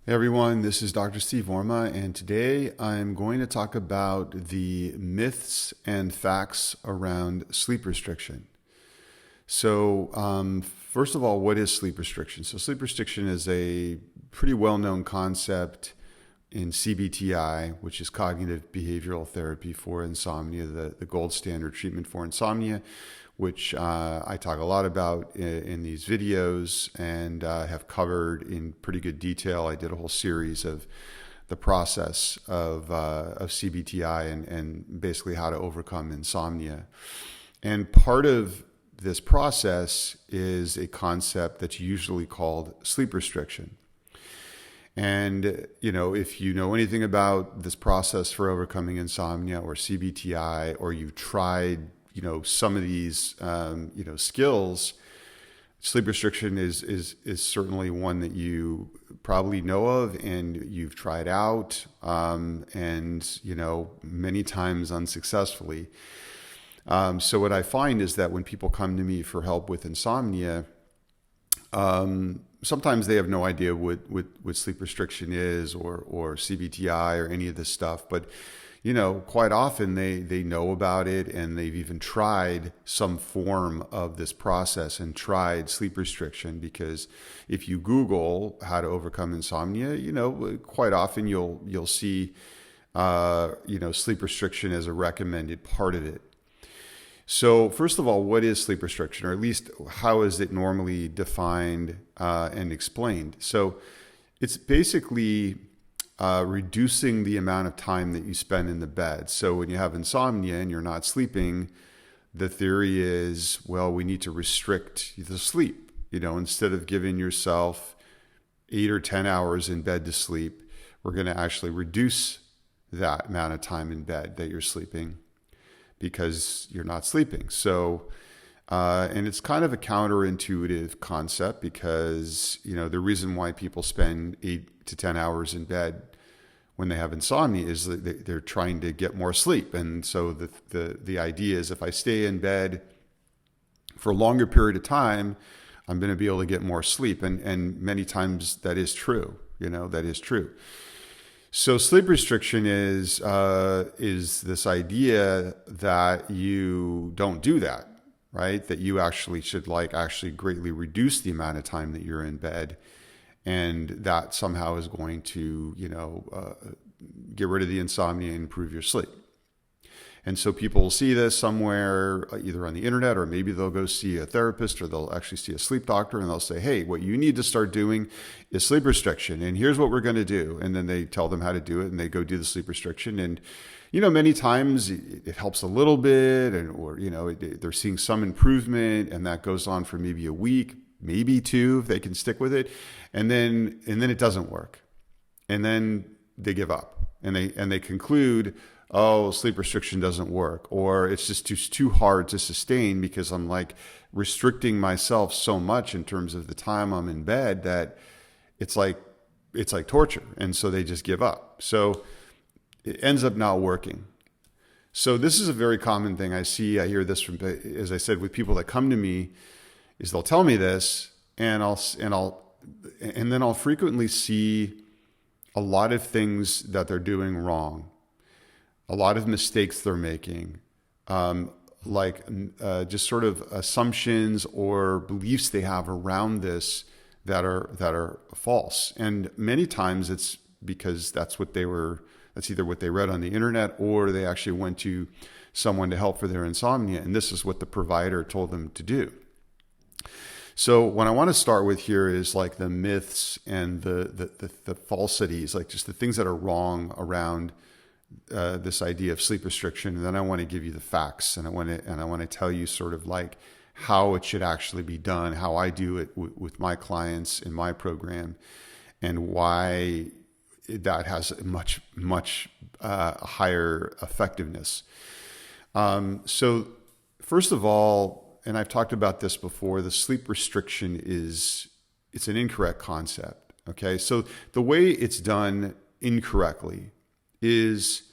Hey everyone, this is Dr. Steve Orma, and today I'm going to talk about the myths and facts around sleep restriction. First of all, what is sleep restriction? So, sleep restriction is a pretty well-known concept in CBTi, which is cognitive behavioral therapy for insomnia, the gold standard treatment for insomnia, which I talk a lot about in these videos and have covered in pretty good detail. I did a whole series of the process of CBTi and basically how to overcome insomnia. And part of this process is a concept that's usually called sleep restriction. And, if you know anything about this process for overcoming insomnia or CBTi, or you've tried some of these, skills, sleep restriction is certainly one that you probably know of and you've tried out, many times unsuccessfully. So what I find is that when people come to me for help with insomnia, sometimes they have no idea what sleep restriction is or CBTi or any of this stuff, but quite often they know about it and they've even tried some form of this process and tried sleep restriction, because if you Google how to overcome insomnia, quite often you'll see, sleep restriction as a recommended part of it. So first of all, what is sleep restriction, or at least how is it normally defined and explained? So it's basically reducing the amount of time that you spend in the bed. So when you have insomnia and you're not sleeping, the theory is, well, we need to restrict the sleep. Instead of giving yourself 8 or 10 hours in bed to sleep, we're going to actually reduce that amount of time in bed that you're sleeping because you're not sleeping. So, and it's kind of a counterintuitive concept because, the reason why people spend 8 to 10 hours in bed when they have insomnia is that they're trying to get more sleep. And so the idea is, if I stay in bed for a longer period of time, I'm going to be able to get more sleep. And many times that is true, that is true. So sleep restriction is this idea that you don't do that, right? That you actually should actually greatly reduce the amount of time that you're in bed, and that somehow is going to, get rid of the insomnia and improve your sleep. And so people will see this somewhere, either on the internet, or maybe they'll go see a therapist, or they'll actually see a sleep doctor, and they'll say, hey, what you need to start doing is sleep restriction, and here's what we're going to do. And then they tell them how to do it, and they go do the sleep restriction. And, many times it helps a little bit, or they're seeing some improvement, and that goes on for maybe a week, maybe 2, if they can stick with it. And then it doesn't work. And then they give up, and they conclude, oh, sleep restriction doesn't work, or it's just too hard to sustain because I'm restricting myself so much in terms of the time I'm in bed that it's like torture. And so they just give up. So it ends up not working. So this is a very common thing I see. I hear this from, as I said, with people that come to me, is they'll tell me this, and then I'll frequently see a lot of things that they're doing wrong. A lot of mistakes they're making, just sort of assumptions or beliefs they have around this that are false. And many times it's because that's either what they read on the internet, or they actually went to someone to help for their insomnia, and this is what the provider told them to do. So what I want to start with here is the myths and the falsities, just the things that are wrong around this idea of sleep restriction. And then I want to give you the facts, and I want to tell you sort of how it should actually be done, how I do it with my clients in my program, and why that has much higher effectiveness. So first of all, and I've talked about this before, the sleep restriction it's an incorrect concept. Okay, so the way it's done incorrectly is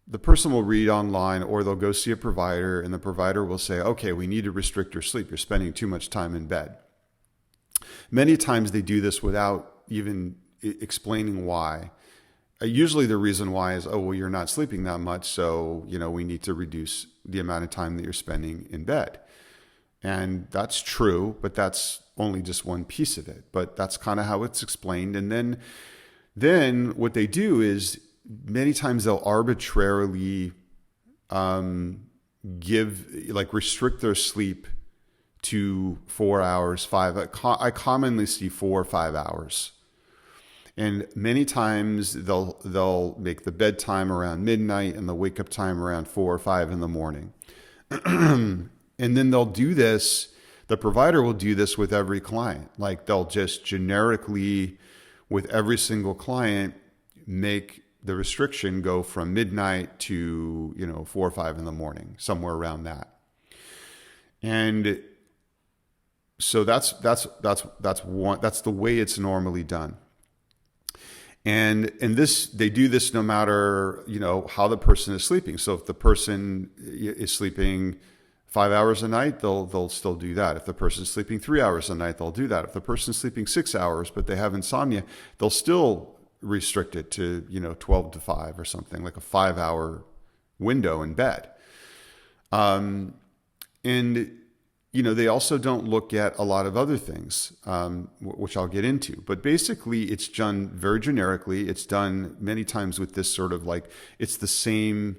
the person will read online, or they'll go see a provider, and the provider will say, okay, we need to restrict your sleep. You're spending too much time in bed. Many times they do this without even explaining why. Usually the reason why is, oh, well, you're not sleeping that much, so, we need to reduce the amount of time that you're spending in bed. And that's true, but that's only just one piece of it. But that's kind of how it's explained. And then what they do is many times they'll arbitrarily restrict their sleep to 4 hours, 5. I commonly see 4 or 5 hours. And many times they'll make the bedtime around midnight and the wake up time around 4 or 5 in the morning. And then they'll do this, the provider will do this with every client. Like they'll just generically, with every single client, make the restriction go from midnight to, 4 or 5 in the morning, somewhere around that. And so that's the way it's normally done. And they do this no matter, how the person is sleeping. So if the person is sleeping 5 hours a night, they'll still do that. If the person's sleeping 3 hours a night, they'll do that. If the person's sleeping 6 hours, but they have insomnia, they'll still restrict it to, 12 to 5 or something, like a 5-hour window in bed. And, they also don't look at a lot of other things, which I'll get into. But basically, it's done very generically. It's done many times with this sort of it's the same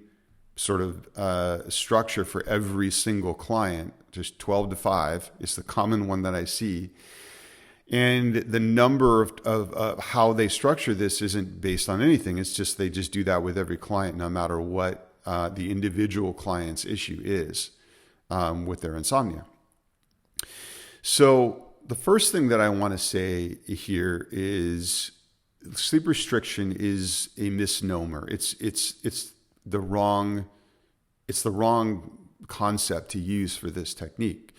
sort of structure for every single client. Just 12 to 5 is the common one that I see. And the number of how they structure this isn't based on anything. It's just they just do that with every client, no matter what the individual client's issue is with their insomnia. So the first thing that I want to say here is sleep restriction is a misnomer. It's the wrong concept to use for this technique.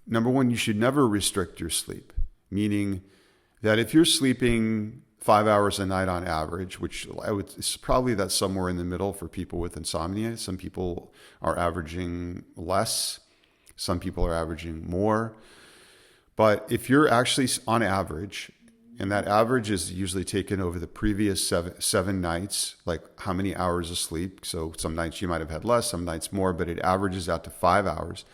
Number one, you should never restrict your sleep, meaning that if you're sleeping 5 hours a night on average, which it's probably that's somewhere in the middle for people with insomnia. Some people are averaging less. Some people are averaging more. But if you're actually on average, and that average is usually taken over the previous seven nights, like how many hours of sleep. So some nights you might have had less, some nights more, but it averages out to 5 hours.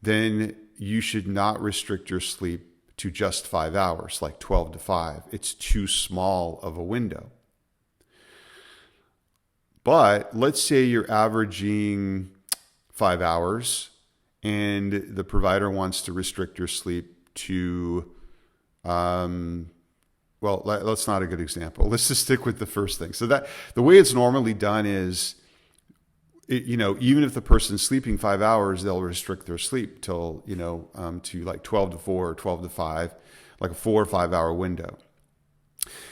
Then you should not restrict your sleep to just 5 hours, like 12 to 5. It's too small of a window. But let's say you're averaging 5 hours and the provider wants to restrict your sleep to, that's not a good example. Let's just stick with the first thing. So that the way it's normally done is, even if the person's sleeping 5 hours, they'll restrict their sleep till, to like 12 to 4 or 12 to 5, like a 4 or 5 hour window.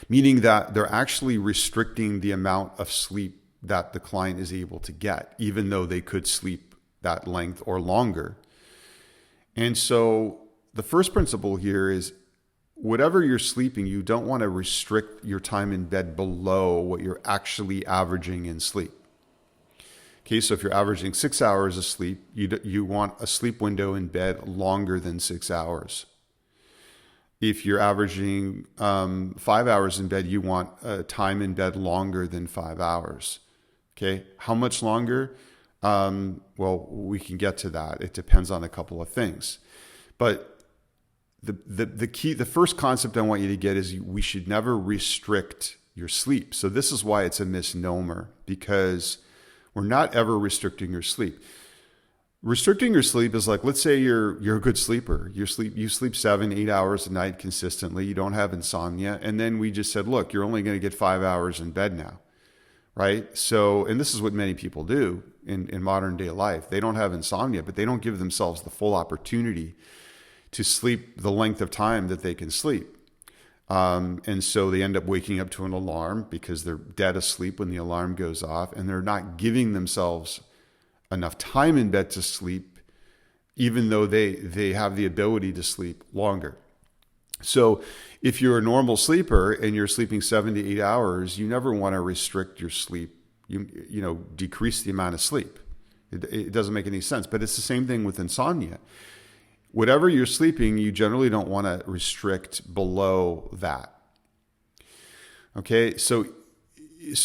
Meaning that they're actually restricting the amount of sleep that the client is able to get, even though they could sleep that length or longer. And so the first principle here is whatever you're sleeping, you don't want to restrict your time in bed below what you're actually averaging in sleep. Okay, so if you're averaging 6 hours of sleep, you want a sleep window in bed longer than 6 hours. If you're averaging 5 hours in bed, you want a time in bed longer than 5 hours. Okay, how much longer? We can get to that. It depends on a couple of things. But the first concept I want you to get is we should never restrict your sleep. So this is why it's a misnomer, because we're not ever restricting your sleep. Restricting your sleep is like, let's say you're a good sleeper. You sleep 7-8 hours a night consistently. You don't have insomnia. And then we just said, look, you're only going to get 5 hours in bed now, right? So, and this is what many people do in modern day life. They don't have insomnia, but they don't give themselves the full opportunity to sleep the length of time that they can sleep. And so they end up waking up to an alarm because they're dead asleep when the alarm goes off, and they're not giving themselves enough time in bed to sleep, even though they have the ability to sleep longer. So if you're a normal sleeper and you're sleeping 7 to 8 hours, you never want to restrict your sleep, decrease the amount of sleep. It doesn't make any sense. But it's the same thing with insomnia. Whatever you're sleeping, you generally don't want to restrict below that. Okay, so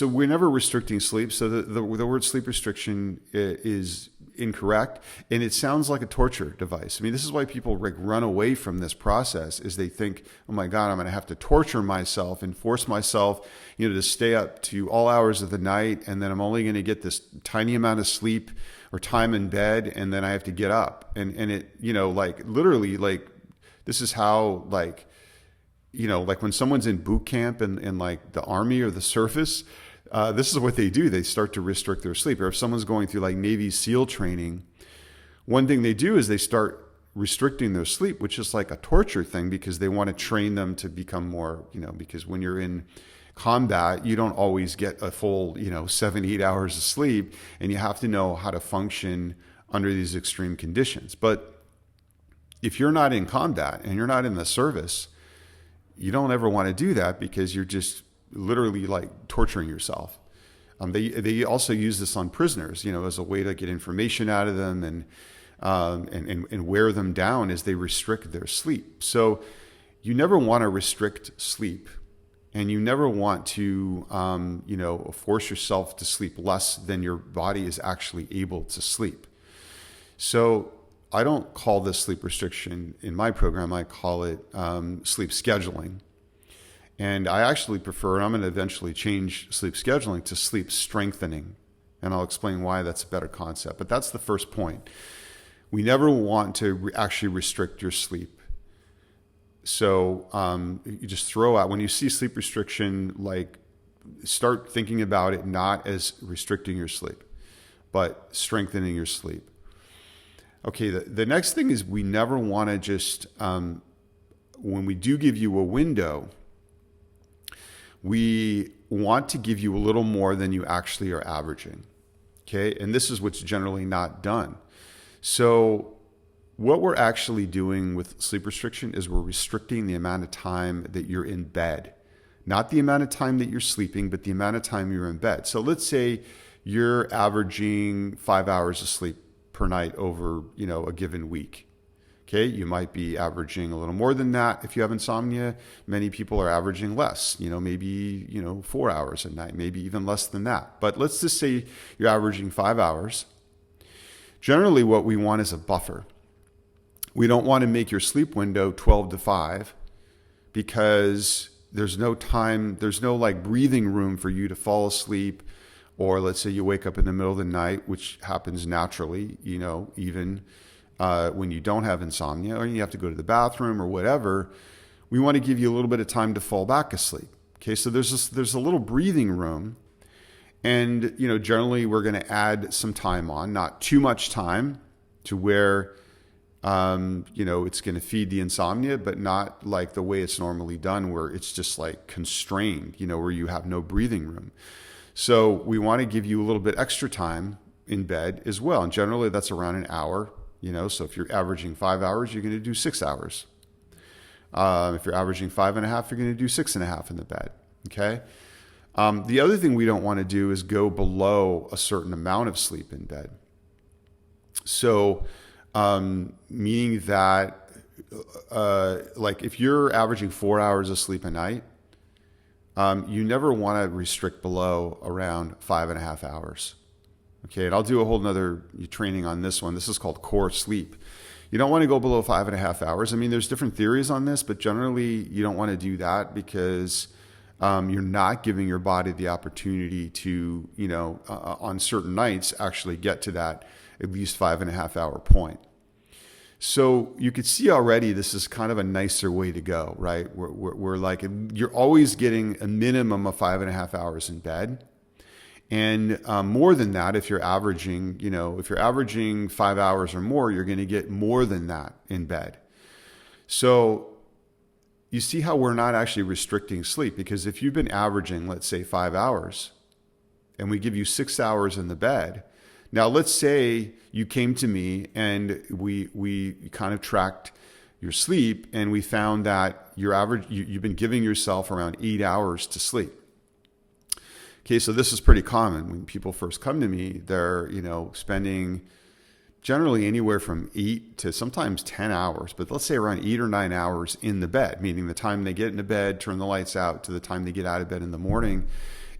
we're never restricting sleep. So the word sleep restriction is incorrect, and it sounds like a torture device. I mean, this is why people run away from this process, is they think, oh my God, I'm going to have to torture myself and force myself, to stay up to all hours of the night, and then I'm only going to get this tiny amount of sleep or time in bed, and then I have to get up, and it, like literally, like this is how like when someone's in boot camp in like the Army or the service, this is what they do. They start to restrict their sleep. Or if someone's going through like Navy SEAL training, one thing they do is they start restricting their sleep, which is like a torture thing, because they want to train them to become more, because when you're in combat, you don't always get a full, 7, 8 hours of sleep, and you have to know how to function under these extreme conditions. But if you're not in combat and you're not in the service, you don't ever want to do that, because you're just literally like torturing yourself. They also use this on prisoners, as a way to get information out of them and wear them down as they restrict their sleep. So you never want to restrict sleep, and you never want to, force yourself to sleep less than your body is actually able to sleep. So I don't call this sleep restriction in my program. I call it sleep scheduling. And I actually prefer, and I'm going to eventually change sleep scheduling to sleep strengthening. And I'll explain why that's a better concept. But that's the first point. We never want to actually restrict your sleep. So you just throw out, when you see sleep restriction, like start thinking about it not as restricting your sleep, but strengthening your sleep. Okay, the next thing is we never want to just, when we do give you a window, we want to give you a little more than you actually are averaging. Okay, and this is what's generally not done. So what we're actually doing with sleep restriction is we're restricting the amount of time that you're in bed. Not the amount of time that you're sleeping, but the amount of time you're in bed. So let's say you're averaging 5 hours of sleep per night over, a given week. Okay, you might be averaging a little more than that. If you have insomnia, many people are averaging less, maybe, 4 hours a night, maybe even less than that. But let's just say you're averaging 5 hours. Generally, what we want is a buffer. We don't want to make your sleep window 12 to 5 because there's no time, there's no like breathing room for you to fall asleep. Or let's say you wake up in the middle of the night, which happens naturally, even when you don't have insomnia, or you have to go to the bathroom or whatever. We want to give you a little bit of time to fall back asleep. Okay, so there's a little breathing room, and generally we're going to add some time on, not too much time, to where it's going to feed the insomnia, but not like the way it's normally done, where it's just like constrained, where you have no breathing room. So we want to give you a little bit extra time in bed as well. And generally that's around an hour, so if you're averaging 5 hours, you're going to do 6 hours. If you're averaging 5.5, you're going to do 6.5 in the bed. Okay. The other thing we don't want to do is go below a certain amount of sleep in bed. So, meaning that, like if you're averaging 4 hours of sleep a night, you never want to restrict below around 5.5 hours. Okay, and I'll do a whole nother training on this one. This is called core sleep. You don't want to go below 5.5 hours. I mean, there's different theories on this, but generally you don't want to do that because you're not giving your body the opportunity to, on certain nights, actually get to that at least 5.5 hour point. So you could see already this is kind of a nicer way to go, right? We're like, you're always getting a minimum of 5.5 hours in bed. And more than that, if you're averaging, if you're averaging 5 hours or more, you're going to get more than that in bed. So you see how we're not actually restricting sleep, because if you've been averaging, let's say 5 hours, and we give you 6 hours in the bed. Now, let's say you came to me and we kind of tracked your sleep, and we found that you've been giving yourself around 8 hours to sleep. Okay, so this is pretty common when people first come to me. They're, spending generally anywhere from 8 to sometimes 10 hours, but let's say around 8 or 9 hours in the bed, meaning the time they get into bed, turn the lights out, to the time they get out of bed in the morning,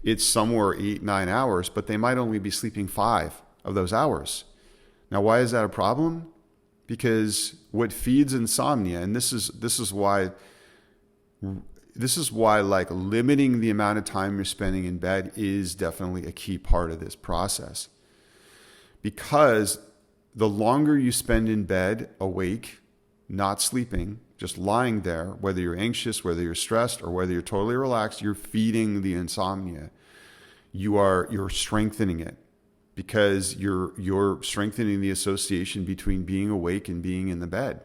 it's somewhere 8, 9 hours, but they might only be sleeping 5 of those hours. Now, why is that a problem? Because what feeds insomnia, and this is why like limiting the amount of time you're spending in bed is definitely a key part of this process. Because the longer you spend in bed awake, not sleeping, just lying there, whether you're anxious, whether you're stressed, or whether you're totally relaxed, you're feeding the insomnia. You're strengthening it, because you're strengthening the association between being awake and being in the bed.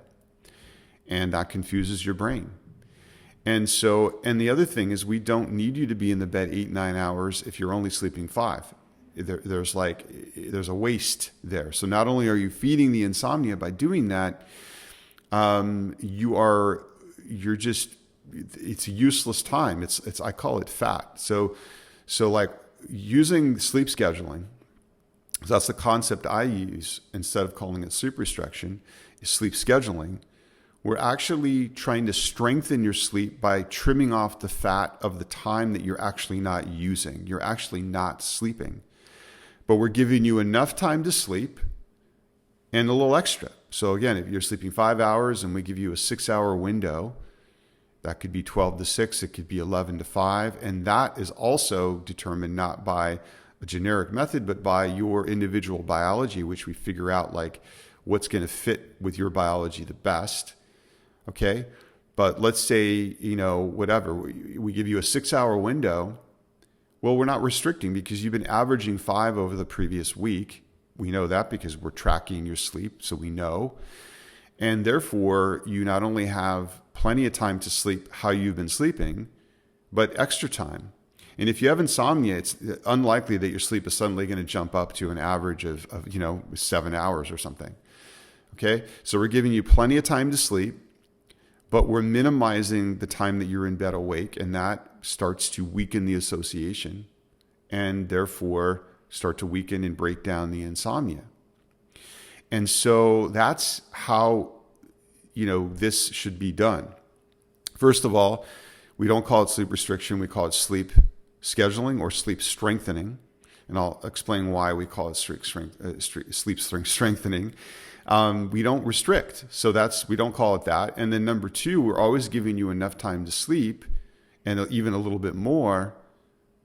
And that confuses your brain. And the other thing is, we don't need you to be in the bed 8, 9 hours if you're only sleeping 5. There's a waste there. So not only are you feeding the insomnia by doing that, it's useless time. I call it fat. So like using sleep scheduling, that's the concept I use instead of calling it sleep restriction, is sleep scheduling. We're actually trying to strengthen your sleep by trimming off the fat of the time that you're actually not using. You're actually not sleeping. But we're giving you enough time to sleep and a little extra. So again, if you're sleeping 5 hours and we give you a 6-hour window, that could be 12 to 6, it could be 11 to 5. And that is also determined not by a generic method, but by your individual biology, which we figure out like what's going to fit with your biology the best. Okay. But let's say, whatever, we give you a 6-hour window. Well, we're not restricting because you've been averaging 5 over the previous week. We know that because we're tracking your sleep, so we know. And therefore, you not only have plenty of time to sleep how you've been sleeping, but extra time. And if you have insomnia, it's unlikely that your sleep is suddenly going to jump up to an average of 7 hours or something. Okay? So we're giving you plenty of time to sleep, but we're minimizing the time that you're in bed awake, and that starts to weaken the association and therefore start to weaken and break down the insomnia. And so that's how, this should be done. First of all, we don't call it sleep restriction. We call it sleep scheduling or sleep strengthening. And I'll explain why we call it sleep strengthening. We don't restrict. So we don't call it that. And then number 2, we're always giving you enough time to sleep and even a little bit more.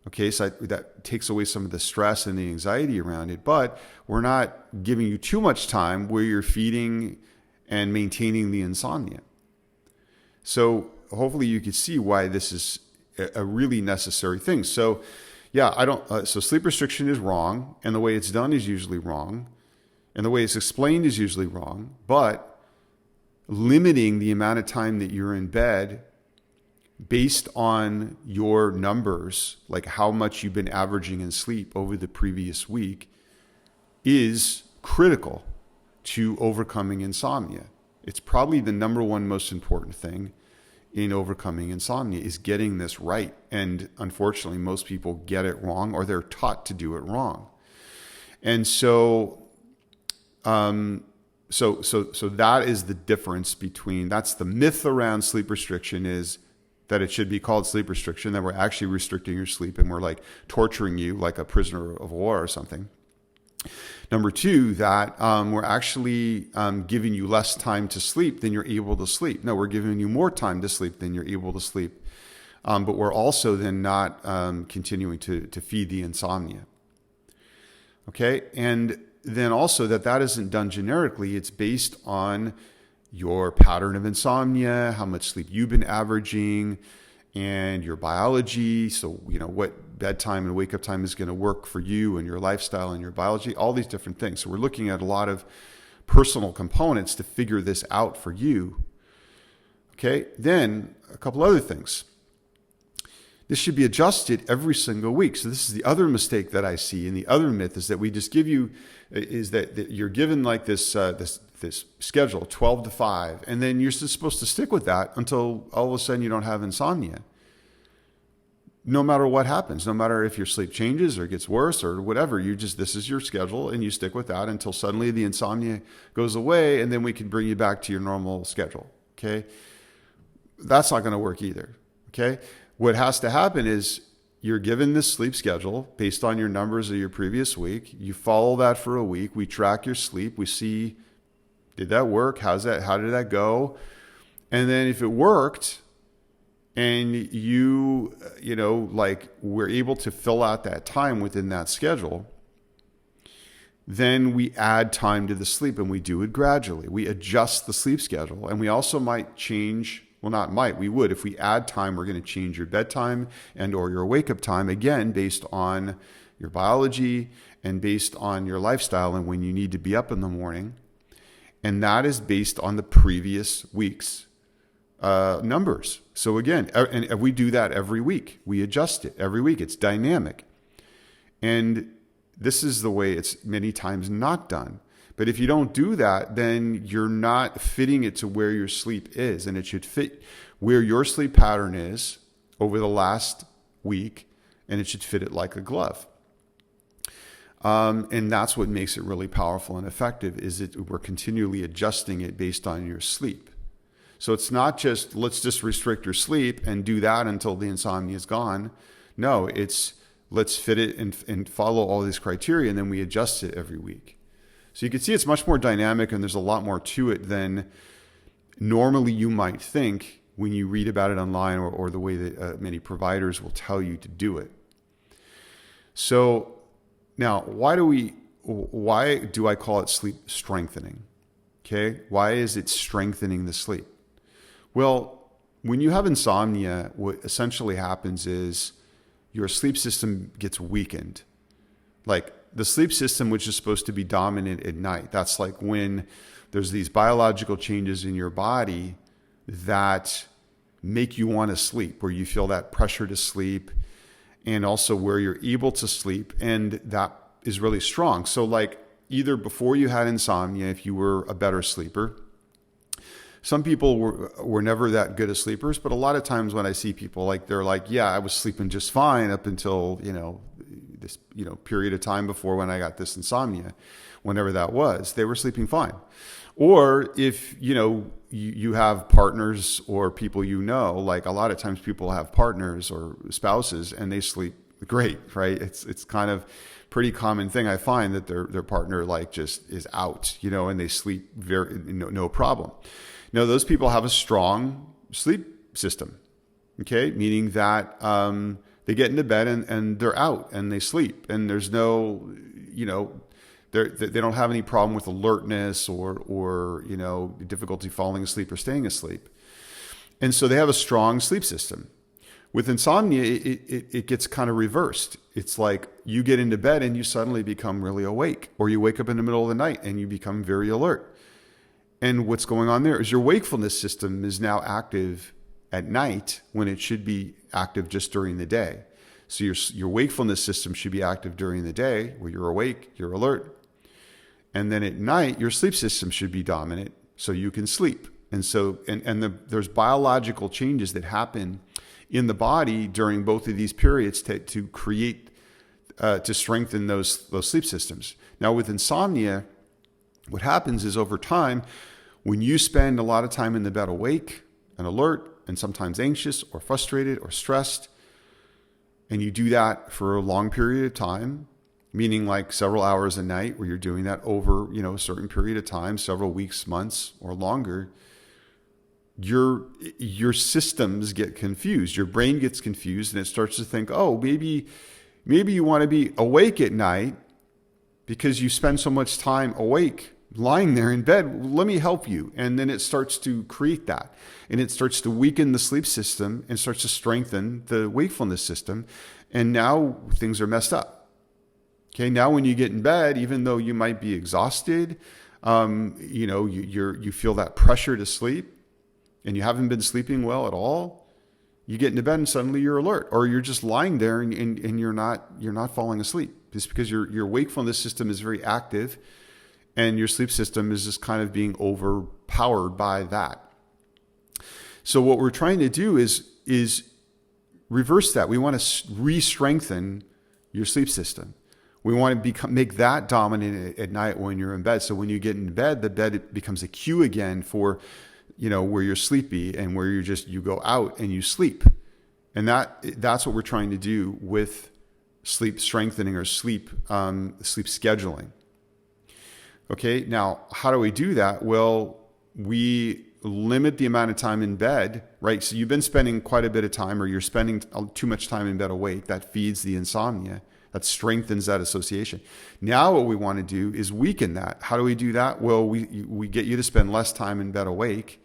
Okay, so that takes away some of the stress and the anxiety around it, but we're not giving you too much time where you're feeding and maintaining the insomnia. So hopefully you can see why this is a really necessary thing. So so sleep restriction is wrong, and the way it's done is usually wrong, and the way it's explained is usually wrong, but limiting the amount of time that you're in bed based on your numbers, like how much you've been averaging in sleep over the previous week, is critical to overcoming insomnia. It's probably the number one most important thing in overcoming insomnia, is getting this right. And unfortunately, most people get it wrong, or they're taught to do it wrong. And so that is the difference between, that's the myth around sleep restriction, is that it should be called sleep restriction, that we're actually restricting your sleep and we're like torturing you like a prisoner of war or something. Number 2, that we're actually giving you less time to sleep than you're able to sleep. No, we're giving you more time to sleep than you're able to sleep. But we're also then not continuing to feed the insomnia. Okay? And then also that isn't done generically. It's based on your pattern of insomnia, how much sleep you've been averaging, and your biology. So, what bedtime and wake up time is going to work for you and your lifestyle and your biology, all these different things. So we're looking at a lot of personal components to figure this out for you. Okay. Then a couple other things. This should be adjusted every single week. So this is the other mistake that I see. And the other myth is that we just give you, is that you're given like this schedule, 12 to 5, and then you're supposed to stick with that until all of a sudden you don't have insomnia. no matter what happens, no matter if your sleep changes or gets worse or whatever, this is your schedule and you stick with that until suddenly the insomnia goes away, and then we can bring you back to your normal schedule. Okay. That's not going to work either. Okay. What has to happen is you're given this sleep schedule based on your numbers of your previous week. You follow that for a week. We track your sleep. We see, did that work? How did that go? And then if it worked, and you we're able to fill out that time within that schedule, then we add time to the sleep, and we do it gradually. We adjust the sleep schedule, and we also might change, well, not might, we would. If we add time, we're going to change your bedtime and or your wake-up time, again, based on your biology and based on your lifestyle and when you need to be up in the morning. And that is based on the previous week's numbers. So again, and we do that every week. We adjust it every week. It's dynamic. And this is the way it's many times not done. But if you don't do that, then you're not fitting it to where your sleep is. And it should fit where your sleep pattern is over the last week, and it should fit it like a glove. And that's what makes it really powerful and effective, is that we're continually adjusting it based on your sleep. So it's not just, let's just restrict your sleep and do that until the insomnia is gone. No, it's let's fit it and follow all these criteria, and then we adjust it every week. So you can see it's much more dynamic, and there's a lot more to it than normally you might think when you read about it online or the way that many providers will tell you to do it. So now, why do I call it sleep strengthening? Okay, why is it strengthening the sleep? Well, when you have insomnia, what essentially happens is your sleep system gets weakened. Like the sleep system, which is supposed to be dominant at night, that's like when there's these biological changes in your body that make you want to sleep, where you feel that pressure to sleep, and also where you're able to sleep, and that is really strong. So like either before you had insomnia, if you were a better sleeper, some people were never that good as sleepers, but a lot of times when I see people, they're like, yeah, I was sleeping just fine up until, this, period of time before when I got this insomnia, whenever that was, they were sleeping fine. Or if, you have partners or people, like a lot of times people have partners or spouses and they sleep great, right? It's kind of pretty common thing. I find that their partner just is out, and they sleep no problem. Now, those people have a strong sleep system, okay? Meaning that they get into bed and they're out and they sleep, and there's no, they don't have any problem with alertness or difficulty falling asleep or staying asleep. And so they have a strong sleep system. With insomnia, it gets kind of reversed. It's like you get into bed and you suddenly become really awake, or you wake up in the middle of the night and you become very alert. And what's going on there is your wakefulness system is now active at night when it should be active just during the day. So your wakefulness system should be active during the day, where you're awake, you're alert. And then at night, your sleep system should be dominant so you can sleep. And so, there's biological changes that happen in the body during both of these periods to create, to strengthen those sleep systems. Now with insomnia, what happens is over time, when you spend a lot of time in the bed awake and alert and sometimes anxious or frustrated or stressed, and you do that for a long period of time, meaning like several hours a night, where you're doing that over, a certain period of time, several weeks, months, or longer, your systems get confused. Your brain gets confused, and it starts to think, oh, maybe you want to be awake at night because you spend so much time awake, lying there in bed. Let me help you. And then it starts to create that, and it starts to weaken the sleep system and starts to strengthen the wakefulness system. And now things are messed up. Okay. Now when you get in bed, even though you might be exhausted, you feel that pressure to sleep, and you haven't been sleeping well at all, you get into bed and suddenly you're alert, or you're just lying there and you're not falling asleep. It's because your wakefulness system is very active, and your sleep system is just kind of being overpowered by that. So what we're trying to do is reverse that. We want to re-strengthen your sleep system. We want to make that dominant at night when you're in bed. So when you get in bed, the bed becomes a cue again for, where you're sleepy and where you go out and you sleep. And that's what we're trying to do with sleep strengthening or sleep scheduling. Okay, now how do we do that? Well, we limit the amount of time in bed, right? So you've been spending quite a bit of time, or you're spending too much time in bed awake. That feeds the insomnia. That strengthens that association. Now what we want to do is weaken that. How do we do that? Well, we get you to spend less time in bed awake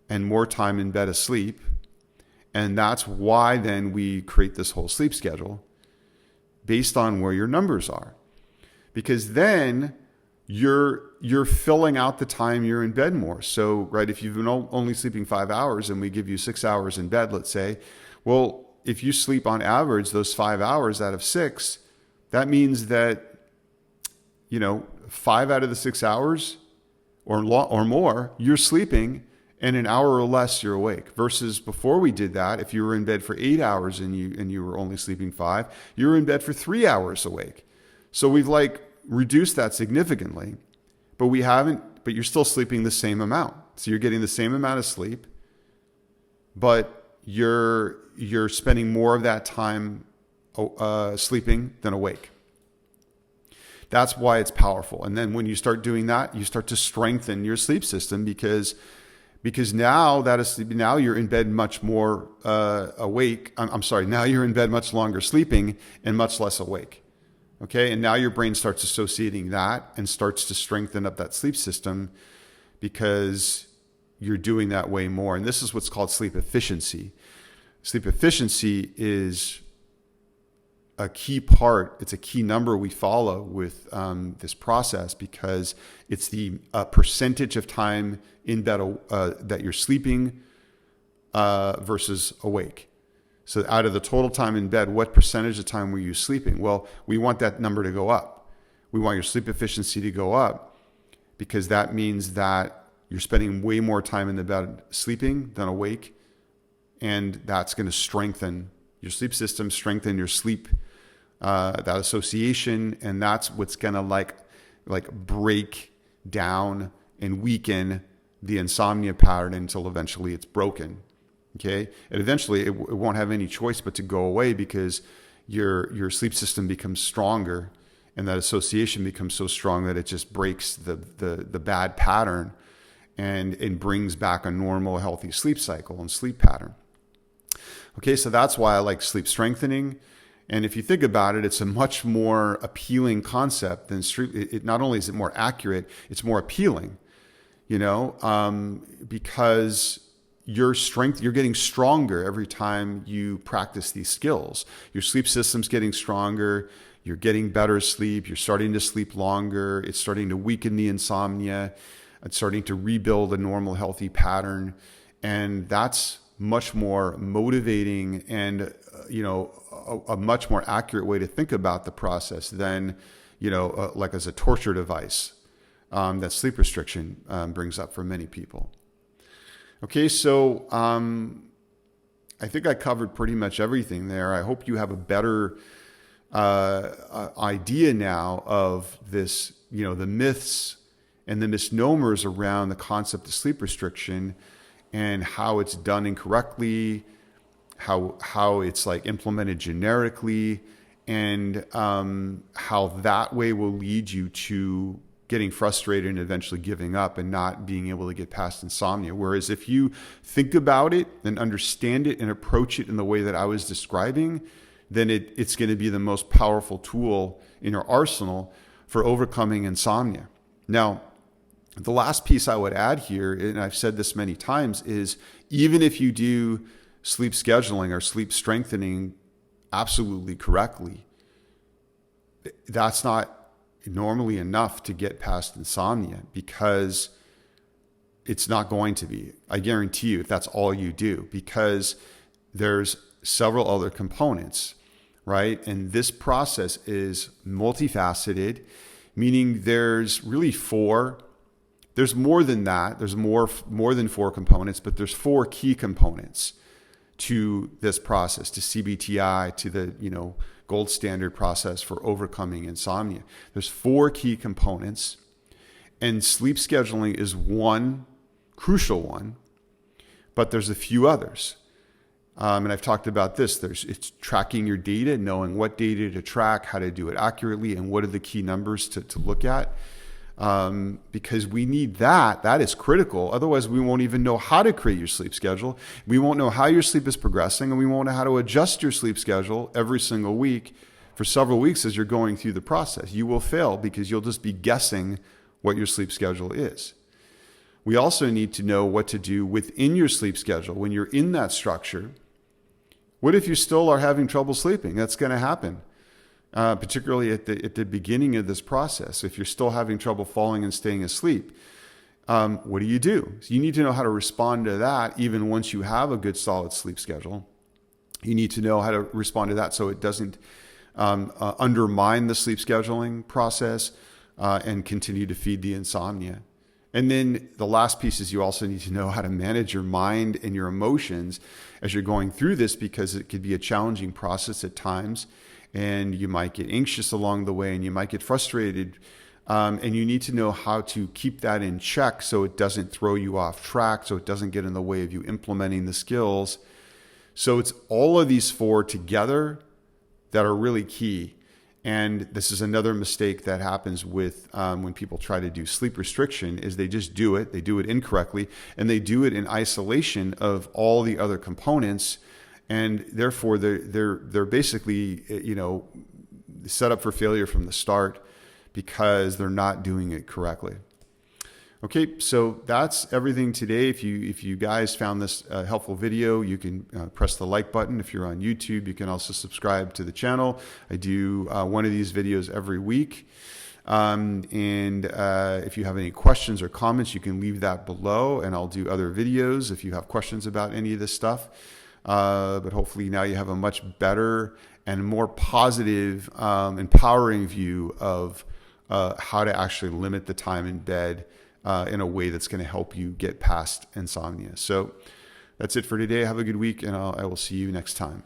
and more time in bed asleep. And that's why then we create this whole sleep schedule based on where your numbers are. Because then you're filling out the time you're in bed more. So, right, if you've been only sleeping 5 hours and we give you 6 hours in bed, let's say, well, if you sleep on average those 5 hours out of 6, that means that, 5 out of the 6 hours or more, you're sleeping, and an hour or less you're awake. Versus before we did that, if you were in bed for 8 hours and you were only sleeping 5, you were in bed for 3 hours awake. So we've reduced that significantly, but you're still sleeping the same amount. So you're getting the same amount of sleep, but you're spending more of that time sleeping than awake. That's why it's powerful. And then when you start doing that, you start to strengthen your sleep system because now now you're in bed much more awake. Now you're in bed much longer sleeping and much less awake. Okay, and now your brain starts associating that and starts to strengthen up that sleep system because you're doing that way more. And this is what's called sleep efficiency. Sleep efficiency is a key part. It's a key number we follow with this process because it's the percentage of time in bed that you're sleeping versus awake. So out of the total time in bed, what percentage of time were you sleeping? Well, we want that number to go up. We want your sleep efficiency to go up because that means that you're spending way more time in the bed sleeping than awake. And that's going to strengthen your sleep system, strengthen your sleep, that association. And that's what's going to break down and weaken the insomnia pattern until eventually it's broken. Okay, and eventually it won't have any choice but to go away because your sleep system becomes stronger, and that association becomes so strong that it just breaks the bad pattern and brings back a normal, healthy sleep cycle and sleep pattern. Okay, so that's why I like sleep strengthening. And if you think about it, it's a much more appealing concept than sleep. Not only is it more accurate, it's more appealing. Because you're getting stronger every time you practice these skills. Your sleep system's getting stronger. You're getting better sleep. You're starting to sleep longer. It's starting to weaken the insomnia. It's starting to rebuild a normal, healthy pattern. And that's much more motivating and, a much more accurate way to think about the process than, like as a torture device that sleep restriction brings up for many people. Okay, so I think I covered pretty much everything there. I hope you have a better idea now of this, the myths and the misnomers around the concept of sleep restriction and how it's done incorrectly, how it's implemented generically, and how that way will lead you to getting frustrated and eventually giving up and not being able to get past insomnia. Whereas if you think about it and understand it and approach it in the way that I was describing, then it's going to be the most powerful tool in your arsenal for overcoming insomnia. Now, the last piece I would add here, and I've said this many times, is even if you do sleep scheduling or sleep strengthening absolutely correctly, that's not normally enough to get past insomnia because it's not going to be. I guarantee you if that's all you do, because there's several other components, right? And this process is multifaceted, meaning there's really there's more than that. There's more than 4 components, but there's 4 key components to this process, to CBTi, to the, gold standard process for overcoming insomnia. There's 4 key components, and sleep scheduling is one crucial one, but there's a few others. And I've talked about this. It's tracking your data, knowing what data to track, how to do it accurately, and what are the key numbers to look at. Because we need that. That is critical. Otherwise, we won't even know how to create your sleep schedule. We won't know how your sleep is progressing, and we won't know how to adjust your sleep schedule every single week for several weeks as you're going through the process. You will fail because you'll just be guessing what your sleep schedule is. We also need to know what to do within your sleep schedule. When you're in that structure, what if you still are having trouble sleeping? That's going to happen. Particularly at the beginning of this process. If you're still having trouble falling and staying asleep, what do you do? So you need to know how to respond to that even once you have a good solid sleep schedule. You need to know how to respond to that so it doesn't undermine the sleep scheduling process and continue to feed the insomnia. And then the last piece is you also need to know how to manage your mind and your emotions as you're going through this, because it could be a challenging process at times. And you might get anxious along the way, and you might get frustrated. And you need to know how to keep that in check so it doesn't throw you off track, so it doesn't get in the way of you implementing the skills. So it's all of these 4 together that are really key. And this is another mistake that happens with when people try to do sleep restriction, is they just do it. They do it incorrectly, and they do it in isolation of all the other components. And therefore, they're basically, set up for failure from the start because they're not doing it correctly. Okay, so that's everything today. If you guys found this a helpful video, you can press the like button. If you're on YouTube, you can also subscribe to the channel. I do one of these videos every week. And if you have any questions or comments, you can leave that below, and I'll do other videos if you have questions about any of this stuff. But hopefully now you have a much better and more positive, empowering view of how to actually limit the time in bed in a way that's going to help you get past insomnia. So that's it for today. Have a good week, and I will see you next time.